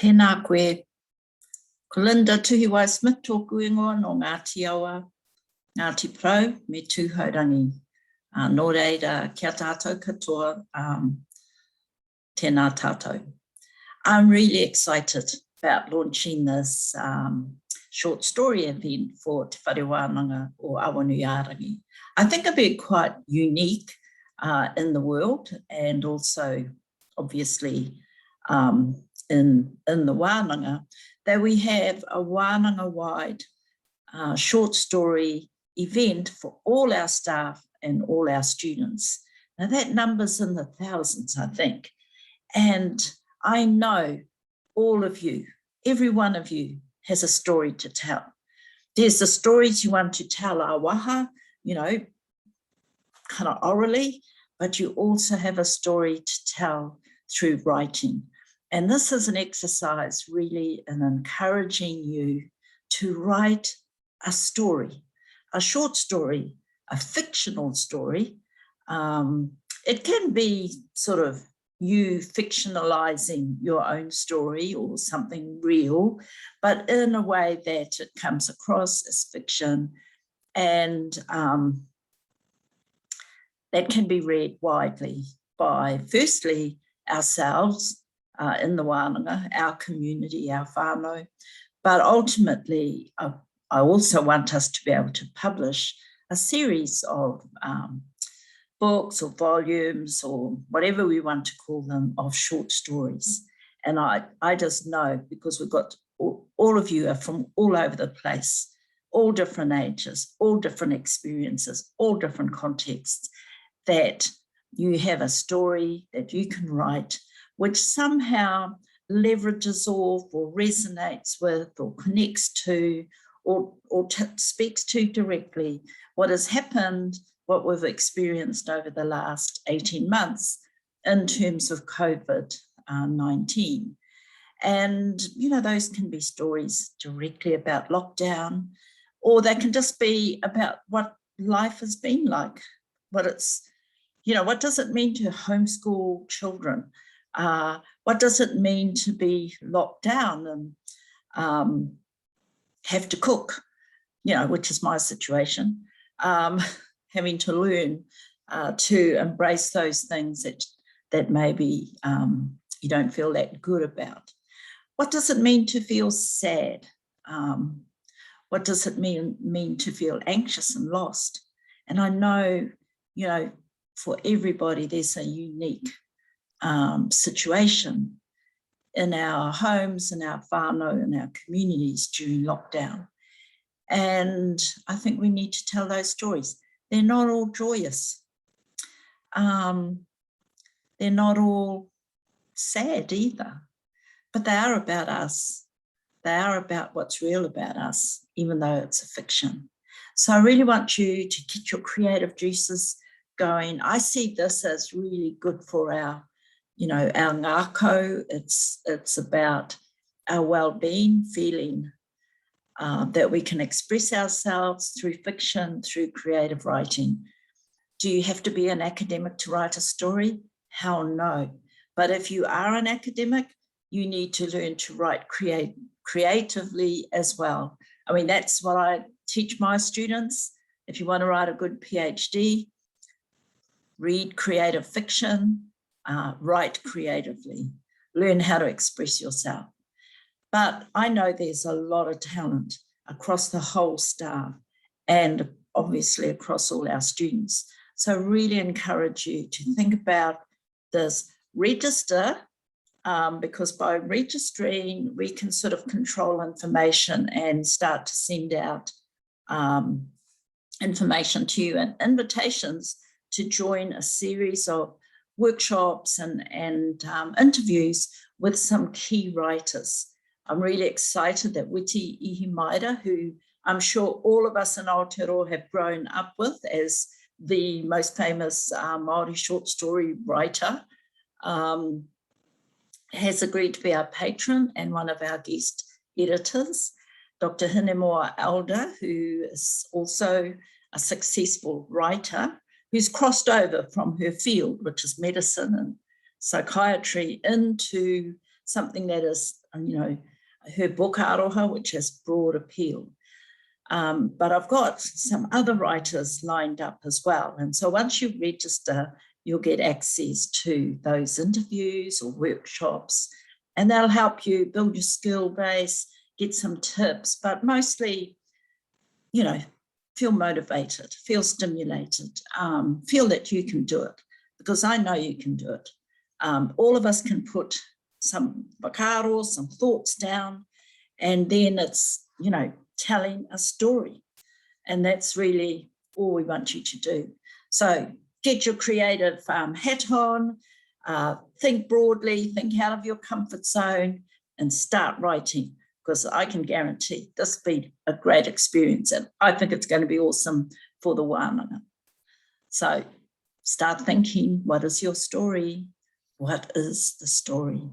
Tēnā koe, ko Linda Tuhiwai Smith tōku ingoa no Ngāti Awa, Ngāti Prau, me tūhaurangi. Nō reira, kia tātou katoa, tēnā tātou. I'm really excited about launching this short story event for Te Whare Wānanga or Awanuiārangi. I think it'll be quite unique in the world and also obviously in the Wānanga, that we have a Wānanga-wide short story event for all our staff and all our students. Now that number's in the thousands, I think. And I know all of you, every one of you has a story to tell. There's the stories you want to tell awaha, you know, kind of orally, but you also have a story to tell through writing. And this is an exercise really in encouraging you to write a story, a short story, a fictional story. It can be sort of you fictionalizing your own story or something real, but in a way that it comes across as fiction and that can be read widely by, firstly, ourselves in the Wānanga, our community, our whānau, but ultimately I also want us to be able to publish a series of books or volumes or whatever we want to call them of short stories. And I just know, because we've got all of you are from all over the place, all different ages, all different experiences, all different contexts, that you have a story that you can write which somehow leverages off or resonates with or connects to or speaks to directly what has happened, what we've experienced over the last 18 months in terms of COVID-19. And, you know, those can be stories directly about lockdown, or they can just be about what life has been like, what it's, you know, what does it mean to homeschool children? What does it mean to be locked down and have to cook, you know, which is my situation, having to learn to embrace those things that maybe you don't feel that good about. What does it mean to feel sad? What does it mean to feel anxious and lost? And I know, you know, for everybody, there's a unique situation in our homes, in our whānau, in our communities during lockdown. And I think we need to tell those stories. They're not all joyous. They're not all sad either, but they are about us. They are about what's real about us, even though it's a fiction. So I really want you to get your creative juices going. I see this as really good for our, you know, our ngākau. It's about our well-being, feeling that we can express ourselves through fiction, through creative writing. Do you have to be an academic to write a story? Hell no. But if you are an academic, you need to learn to write creatively as well. I mean, that's what I teach my students. If you want to write a good PhD, read creative fiction, write creatively, learn how to express yourself. But I know there's a lot of talent across the whole staff and obviously across all our students. So I really encourage you to think about this, register, because by registering, we can sort of control information and start to send out information to you and invitations to join a series of workshops and interviews with some key writers. I'm really excited that Witi Ihimaera, who I'm sure all of us in Aotearoa have grown up with as the most famous Māori short story writer, has agreed to be our patron and one of our guest editors. Dr. Hinemoa Elder, who is also a successful writer, who's crossed over from her field, which is medicine and psychiatry, into something that is her book Aroha, which has broad appeal. But I've got some other writers lined up as well. And so once you register, you'll get access to those interviews or workshops, and they'll help you build your skill base, get some tips, but mostly, feel motivated, feel stimulated, feel that you can do it, because I know you can do it. All of us can put some whakaaro, some thoughts down, and then it's, telling a story. And that's really all we want you to do. So get your creative hat on, think broadly, think out of your comfort zone, and start writing, because I can guarantee this will be a great experience, and I think it's going to be awesome for the Wānanga. So start thinking, what is your story? What is the story?